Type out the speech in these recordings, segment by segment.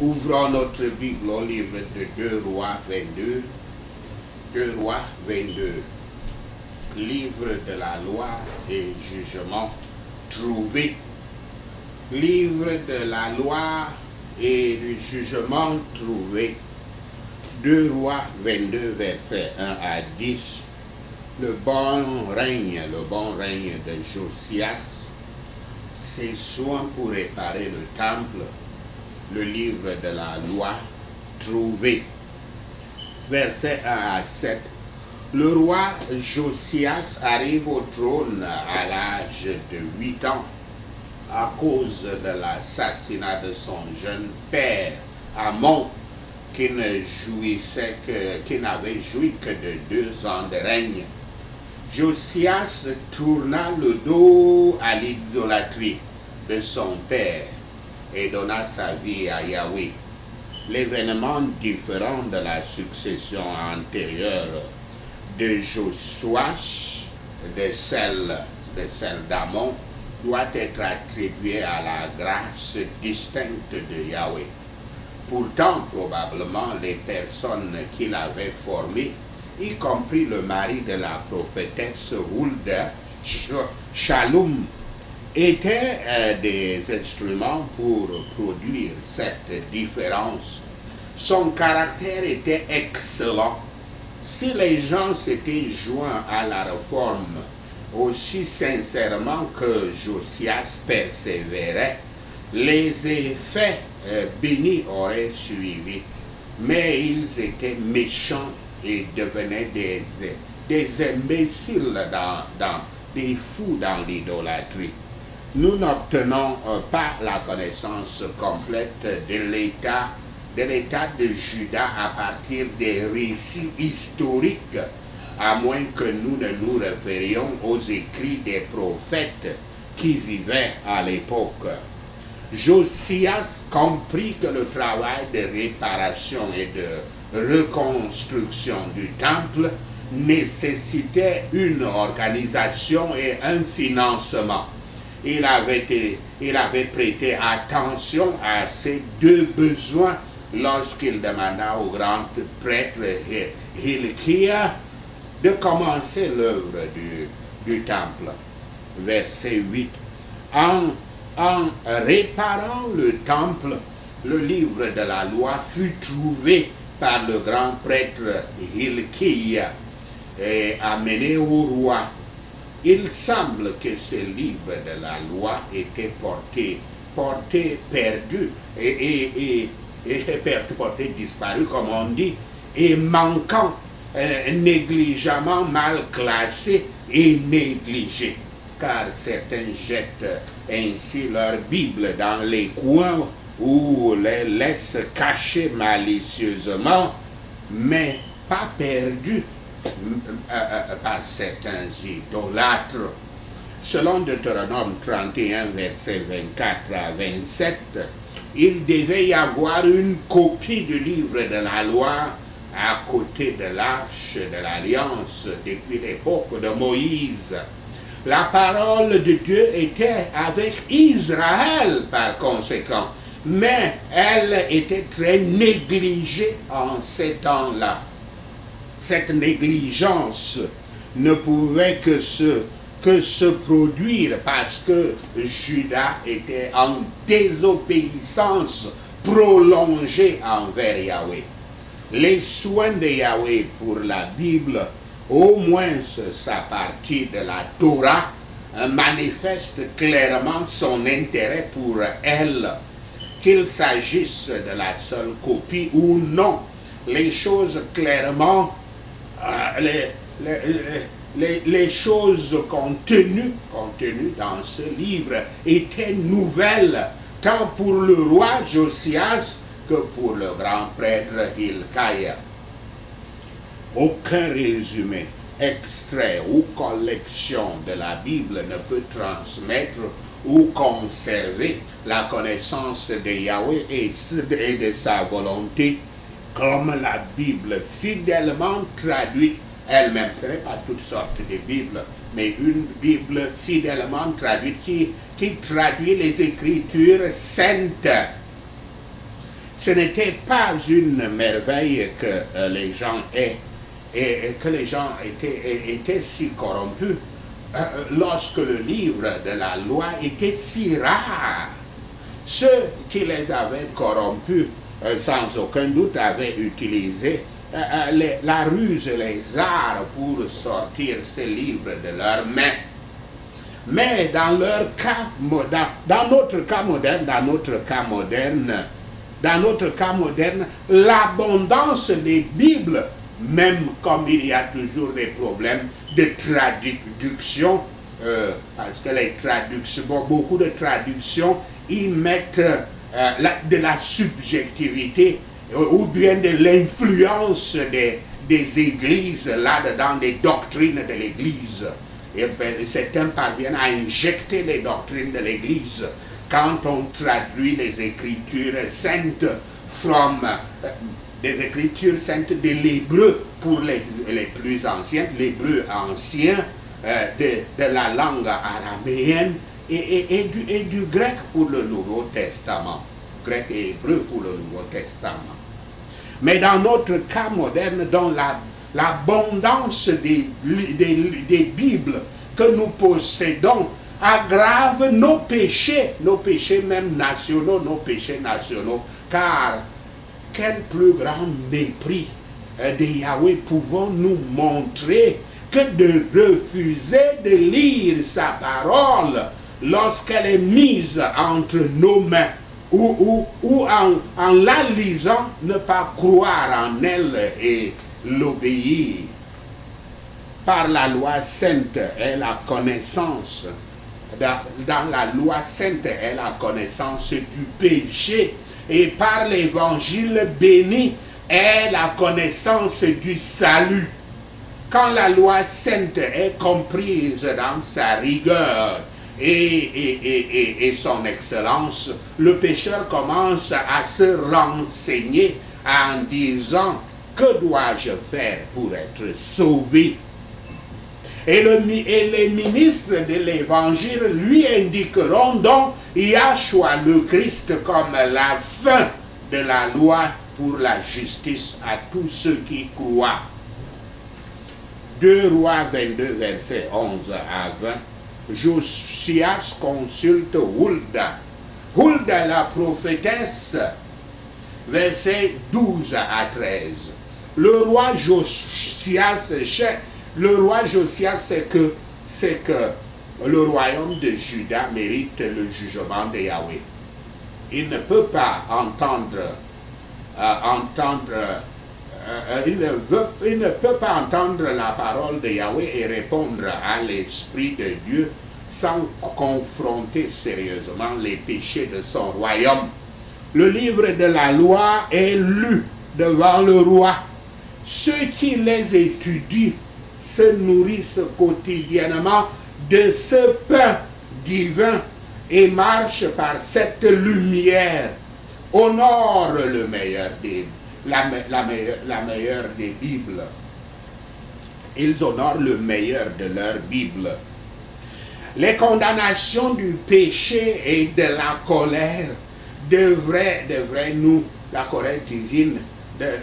Ouvrons notre Bible au livre de 2 Rois 22. 2 Rois 22. Livre de la loi et jugement trouvé. Livre de la loi et du jugement trouvé. 2 Rois 22, versets 1 à 10. Le bon règne de Josias, ses soins pour réparer le temple, le livre de la loi trouvé. Versets 1 à 7. Le roi Josias arrive au trône à l'âge de 8 ans à cause de l'assassinat de son jeune père, Amon, qui n'avait joui que de 2 ans de règne. Josias tourna le dos à l'idolâtrie de son père et donna sa vie à Yahweh. L'événement différent de la succession antérieure de Josuas, de celle d'Amon, doit être attribué à la grâce distincte de Yahweh. Pourtant, probablement, les personnes qu'il avait formées, y compris le mari de la prophétesse Hulda, Shalom, étaient des instruments pour produire cette différence. Son caractère était excellent. Si les gens s'étaient joints à la réforme aussi sincèrement que Josias persévérait, les effets bénis auraient suivi. Mais ils étaient méchants et devenaient des imbéciles, des fous dans l'idolâtrie. Nous n'obtenons pas la connaissance complète de l'état de Juda à partir des récits historiques, à moins que nous ne nous référions aux écrits des prophètes qui vivaient à l'époque. Josias comprit que le travail de réparation et de reconstruction du temple nécessitait une organisation et un financement. Il avait prêté attention à ces 2 besoins lorsqu'il demanda au grand prêtre Hilkiah de commencer l'œuvre du temple. Verset 8. En réparant le temple, le livre de la loi fut trouvé par le grand prêtre Hilkiah et amené au roi. Il semble que ce livre de la loi était porté perdu porté disparu, comme on dit, et manquant, négligemment mal classé et négligé, car certains jettent ainsi leur Bible dans les coins ou les laissent cacher malicieusement, mais pas perdus par certains idolâtres. Selon Deutéronome 31, versets 24 à 27, il devait y avoir une copie du livre de la loi à côté de l'arche de l'Alliance depuis l'époque de Moïse. La parole de Dieu était avec Israël par conséquent, mais elle était très négligée en ces temps-là. Cette négligence ne pouvait que se produire parce que Juda était en désobéissance prolongée envers Yahweh. Les soins de Yahweh pour la Bible, au moins sa partie de la Torah, manifeste clairement son intérêt pour elle, qu'il s'agisse de la seule copie ou non. Les choses clairement, les choses contenues dans ce livre étaient nouvelles, tant pour le roi Josias que pour le grand prêtre Hilkiah. Aucun résumé, extrait ou collection de la Bible ne peut transmettre ou conserver la connaissance de Yahweh et de sa volonté comme la Bible fidèlement traduite elle-même. Ce n'est pas toutes sortes de Bibles, mais une Bible fidèlement traduite qui traduit les Écritures saintes. ce n'était pas une merveille que les gens aient, et que les gens étaient si corrompus lorsque le livre de la loi était si rare. Ceux qui les avaient corrompus, sans aucun doute, avaient utilisé la ruse et les arts pour sortir ces livres de leurs mains. Mais dans leur cas, dans notre cas moderne, l'abondance des Bibles, même comme il y a toujours des problèmes de traduction, parce que les traductions, beaucoup de traductions, ils mettent de la subjectivité ou bien de l'influence des églises là-dedans, des doctrines de l'église. Et certains parviennent à injecter les doctrines de l'église quand on traduit les écritures saintes des écritures saintes de l'hébreu pour les plus anciens, l'hébreu ancien de la langue araméenne et du grec pour le Nouveau Testament, grec et hébreu pour le Nouveau Testament. Mais dans notre cas moderne, dans l'abondance des Bibles que nous possédons aggrave nos péchés même nationaux, car quel plus grand mépris de Yahweh pouvons-nous montrer que de refuser de lire sa parole lorsqu'elle est mise entre nos mains, ou en la lisant, ne pas croire en elle et l'obéir. Par la loi sainte est la connaissance, dans la loi sainte est la connaissance du péché, et par l'évangile béni est la connaissance du salut. Quand la loi sainte est comprise dans sa rigueur et son excellence, le pécheur commence à se renseigner en disant: que dois-je faire pour être sauvé? Et les ministres de l'évangile lui indiqueront donc Yahshua le Christ comme la fin de la loi pour la justice à tous ceux qui croient. 2 Rois 22, versets 11 à 20. Josias consulte Hulda. Hulda la prophétesse, versets 12 à 13. Le roi Josias sait que le royaume de Juda mérite le jugement de Yahweh. Il ne peut pas il ne peut pas entendre la parole de Yahweh et répondre à l'Esprit de Dieu sans confronter sérieusement les péchés de son royaume. Le livre de la loi est lu devant le roi. Ceux qui les étudient se nourrissent quotidiennement de ce pain divin et marchent par cette lumière. Honore le meilleur la meilleure des Bibles. Ils honorent le meilleur de leur Bible. Les condamnations du péché et de la colère devraient nous, la colère divine,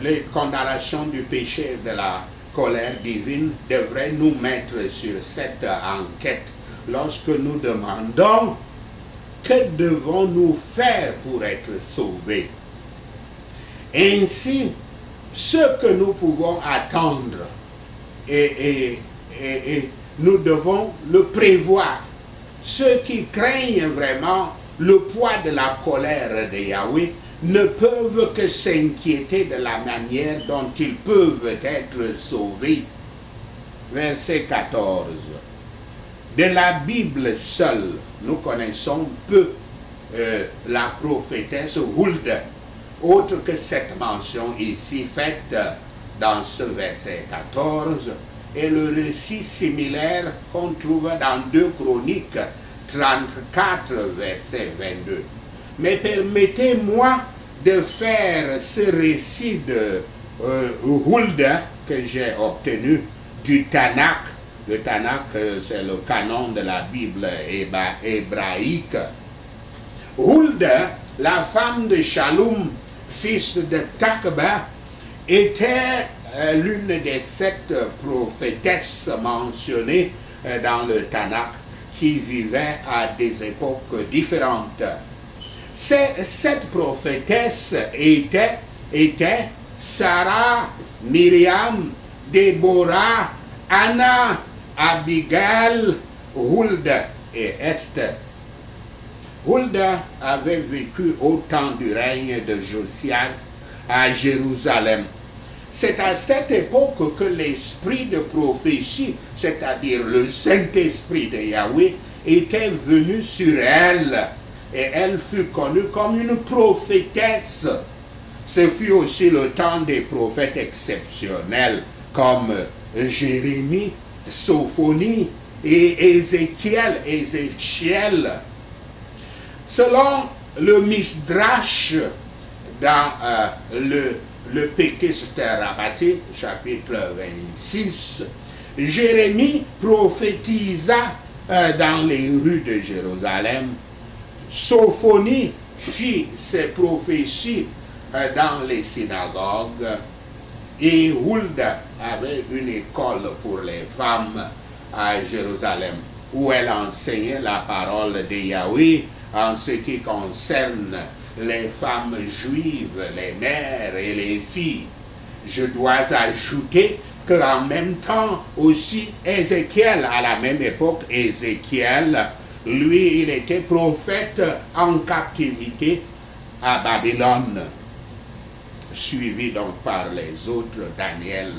les condamnations du péché et de la colère divine devraient nous mettre sur cette enquête lorsque nous demandons: que devons-nous faire pour être sauvés? Ainsi, ce que nous pouvons attendre, et nous devons le prévoir. Ceux qui craignent vraiment le poids de la colère de Yahweh ne peuvent que s'inquiéter de la manière dont ils peuvent être sauvés. Verset 14. De la Bible seule, nous connaissons peu la prophétesse Hulda, autre que cette mention ici faite dans ce verset 14, et le récit similaire qu'on trouve dans 2 Chroniques 34, verset 22. Mais permettez-moi de faire ce récit de Hulda que j'ai obtenu du Tanakh. Le Tanakh, c'est le canon de la Bible hébraïque. Hulda, la femme de Shallum, fils de Takba, était l'une des 7 prophétesses mentionnées dans le Tanakh qui vivaient à des époques différentes. Ces 7 prophétesses étaient Sarah, Myriam, Déborah, Anna, Abigail, Hulda et Esther. Hulda avait vécu au temps du règne de Josias à Jérusalem. C'est à cette époque que l'esprit de prophétie, c'est-à-dire le Saint-Esprit de Yahweh, était venu sur elle et elle fut connue comme une prophétesse. Ce fut aussi le temps des prophètes exceptionnels comme Jérémie, Sophonie et Ézéchiel. Selon le Midrash dans le Pékiste Rabbati, chapitre 26, Jérémie prophétisa dans les rues de Jérusalem. Sophonie fit ses prophéties dans les synagogues et Hulda avait une école pour les femmes à Jérusalem où elle enseignait la parole de Yahweh en ce qui concerne les femmes juives, les mères et les filles. Je dois ajouter qu'en même temps aussi Ézéchiel, à la même époque, Ézéchiel, lui, il était prophète en captivité à Babylone, suivi donc par les autres, Daniel.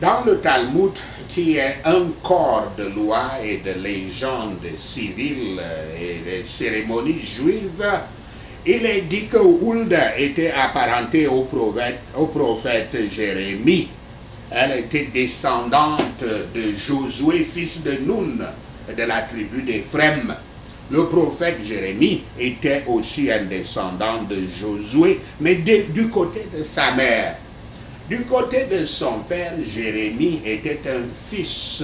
Dans le Talmud, qui est un corps de loi et de légendes civiles et de cérémonies juives, il est dit que Hulda était apparentée au prophète Jérémie. Elle était descendante de Josué, fils de Nun, de la tribu d'Éphrem. Le prophète Jérémie était aussi un descendant de Josué, mais du côté de sa mère. Du côté de son père, Jérémie était un fils,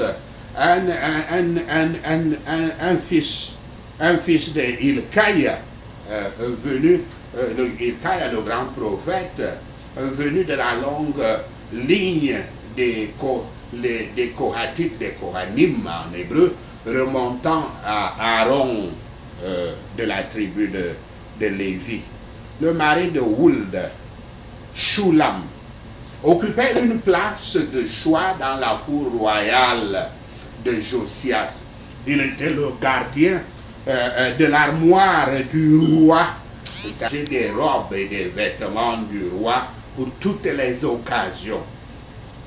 un fils de Hilkiah, Hilkiah, le grand prophète, venu de la longue ligne des Kohathites, des Kohanim en hébreu, remontant à Aaron de la tribu de Lévi. Le mari de Hulda, Shulam, occupait une place de choix dans la cour royale de Josias. Il était le gardien de l'armoire du roi, des robes et des vêtements du roi pour toutes les occasions.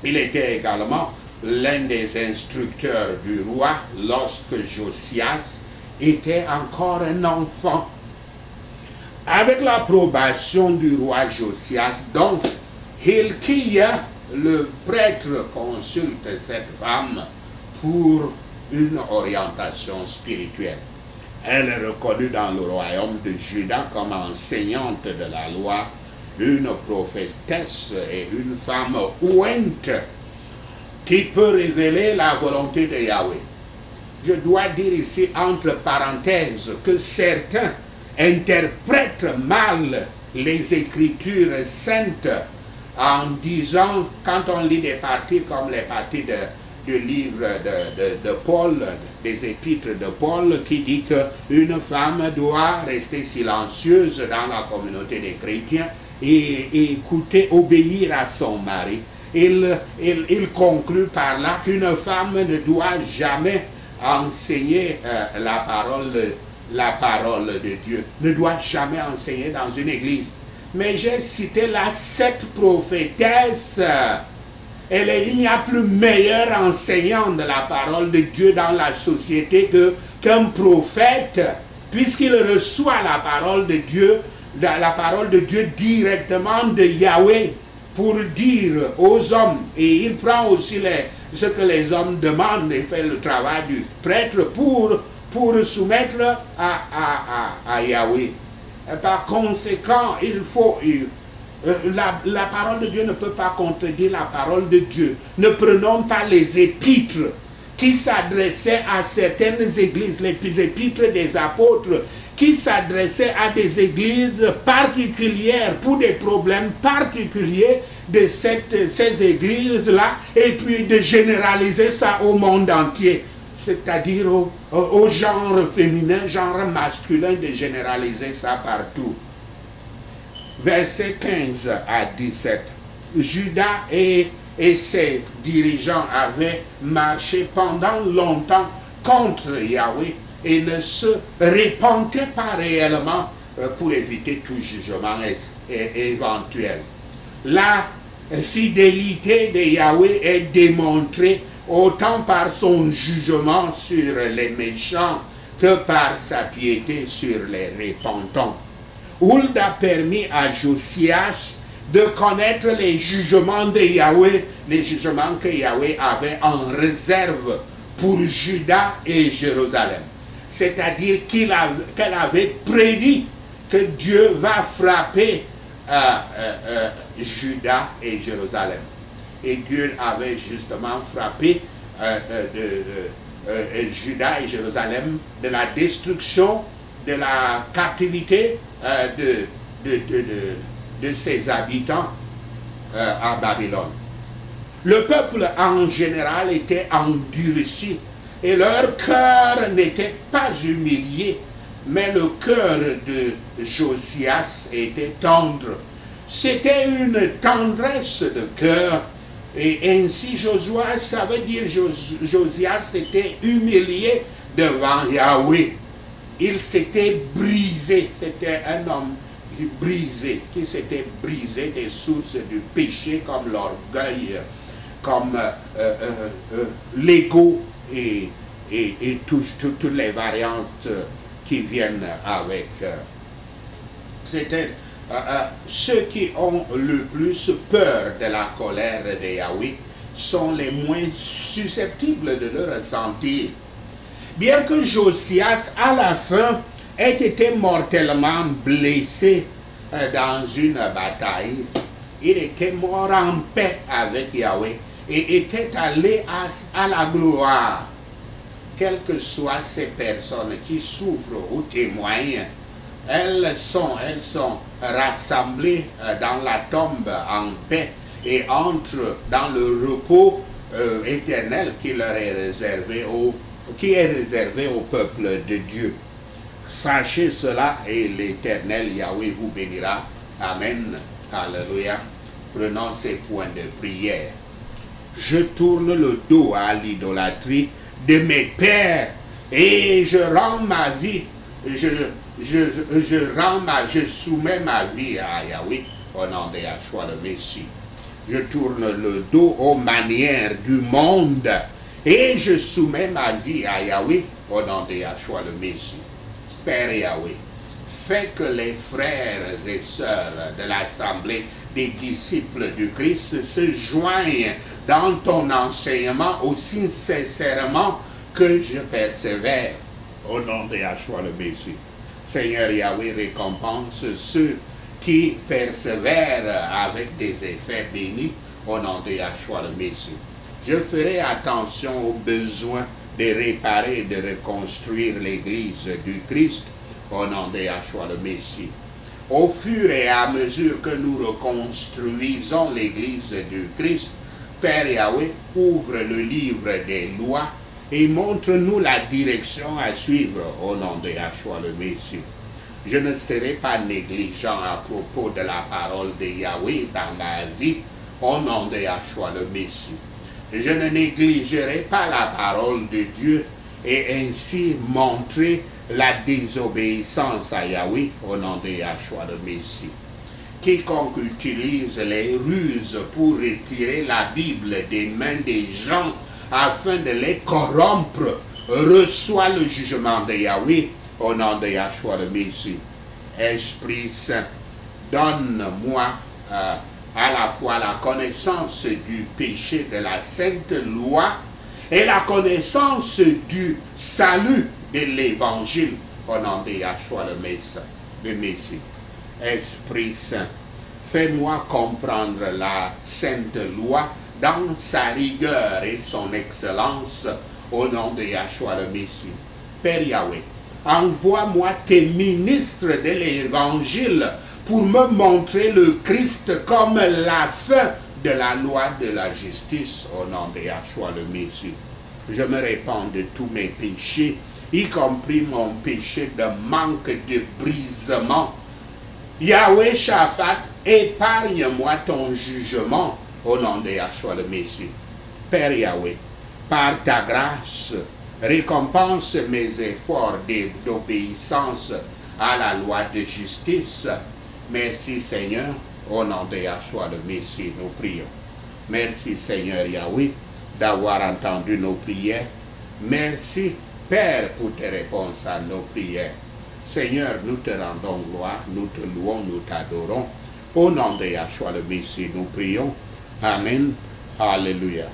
Il était également l'un des instructeurs du roi lorsque Josias était encore un enfant. Avec l'approbation du roi Josias, donc, Hilkiah, le prêtre, consulte cette femme pour une orientation spirituelle. Elle est reconnue dans le royaume de Juda comme enseignante de la loi, une prophétesse et une femme ouïente qui peut révéler la volonté de Yahweh. Je dois dire ici, entre parenthèses, que certains interprètent mal les Écritures saintes en disant, quand on lit des parties comme les parties du livre de Paul, des épîtres de Paul, qui dit qu'une femme doit rester silencieuse dans la communauté des chrétiens et écouter, obéir à son mari. Il conclut par là qu'une femme ne doit jamais enseigner la parole de Dieu, ne doit jamais enseigner dans une église. Mais j'ai cité la 7 prophétesse. Il n'y a plus meilleur enseignant de la parole de Dieu dans la société qu'un prophète, puisqu'il reçoit la parole de Dieu directement de Yahweh pour dire aux hommes, et il prend aussi ce que les hommes demandent et fait le travail du prêtre pour soumettre à Yahweh. Et par conséquent, il faut... la parole de Dieu ne peut pas contredire la parole de Dieu. Ne prenons pas les épîtres qui s'adressait à certaines églises, les épîtres des apôtres, qui s'adressaient à des églises particulières pour des problèmes particuliers de ces églises-là, et puis de généraliser ça au monde entier, c'est-à-dire au genre féminin, genre masculin, de généraliser ça partout. Versets 15 à 17. Judas et ses dirigeants avaient marché pendant longtemps contre Yahweh et ne se repentaient pas réellement pour éviter tout jugement éventuel. La fidélité de Yahweh est démontrée autant par son jugement sur les méchants que par sa piété sur les repentants. Huld a permis à Josias de connaître les jugements de Yahweh, les jugements que Yahweh avait en réserve pour Juda et Jérusalem. C'est-à-dire qu'elle avait prédit que Dieu va frapper Juda et Jérusalem. Et Dieu avait justement frappé Juda et Jérusalem de la destruction, de la captivité de ses habitants à Babylone. Le peuple en général était endurci et leur cœur n'était pas humilié, mais le cœur de Josias était tendre. C'était une tendresse de cœur, et ainsi Josué, ça veut dire Josias s'était humilié devant Yahweh. Il s'était brisé, c'était un homme brisé, qui s'était brisé des sources du péché comme l'orgueil, comme l'ego et toutes les variantes qui viennent avec. C'était ceux qui ont le plus peur de la colère de Yahweh sont les moins susceptibles de le ressentir. Bien que Josias, à la fin, ait été mortellement blessé dans une bataille, il était mort en paix avec Yahweh et était allé à la gloire. Quelles que soient ces personnes qui souffrent ou témoignent, elles sont rassemblées dans la tombe en paix et entrent dans le repos éternel qui leur est réservé au peuple de Dieu. Sachez cela et l'Éternel Yahweh vous bénira. Amen. Alléluia. Prenons ces points de prière. Je tourne le dos à l'idolâtrie de mes pères et je rends ma vie, je soumets ma vie à Yahweh au nom de Yahshua le Messie. Je tourne le dos aux manières du monde et je soumets ma vie à Yahweh au nom de Yahshua le Messie. Père Yahweh, fais que les frères et sœurs de l'assemblée des disciples du Christ se joignent dans ton enseignement aussi sincèrement que je persévère au nom de Yahshua le Messie. Seigneur Yahweh, récompense ceux qui persévèrent avec des effets bénis au nom de Yahshua le Messie. Je ferai attention aux besoins de réparer et de reconstruire l'Église du Christ au nom de Yahshua le Messie. Au fur et à mesure que nous reconstruisons l'Église du Christ, Père Yahweh, ouvre le livre des lois et montre-nous la direction à suivre au nom de Yahshua le Messie. Je ne serai pas négligent à propos de la parole de Yahweh dans ma vie au nom de Yahshua le Messie. Je ne négligerai pas la parole de Dieu et ainsi montrer la désobéissance à Yahweh au nom de Yahshua le Messie. Quiconque utilise les ruses pour retirer la Bible des mains des gens afin de les corrompre reçoit le jugement de Yahweh au nom de Yahshua le Messie. Esprit Saint, donne-moi à la fois la connaissance du péché de la sainte loi et la connaissance du salut de l'évangile au nom de Yahshua le Messie. Esprit Saint, fais-moi comprendre la sainte loi dans sa rigueur et son excellence au nom de Yahshua le Messie. Père Yahweh, envoie-moi tes ministres de l'évangile pour me montrer le Christ comme la fin de la loi de la justice au nom de Yahshua le Messie. Je me répands de tous mes péchés, y compris mon péché de manque de brisement. Yahweh Shaphat, épargne-moi ton jugement au nom de Yahshua le Messie. Père Yahweh, par ta grâce, récompense mes efforts d'obéissance à la loi de justice. Merci Seigneur, au nom de Yahshua le Messie, nous prions. Merci Seigneur Yahweh d'avoir entendu nos prières. Merci Père pour tes réponses à nos prières. Seigneur, nous te rendons gloire, nous te louons, nous t'adorons. Au nom de Yahshua le Messie, nous prions. Amen. Alléluia.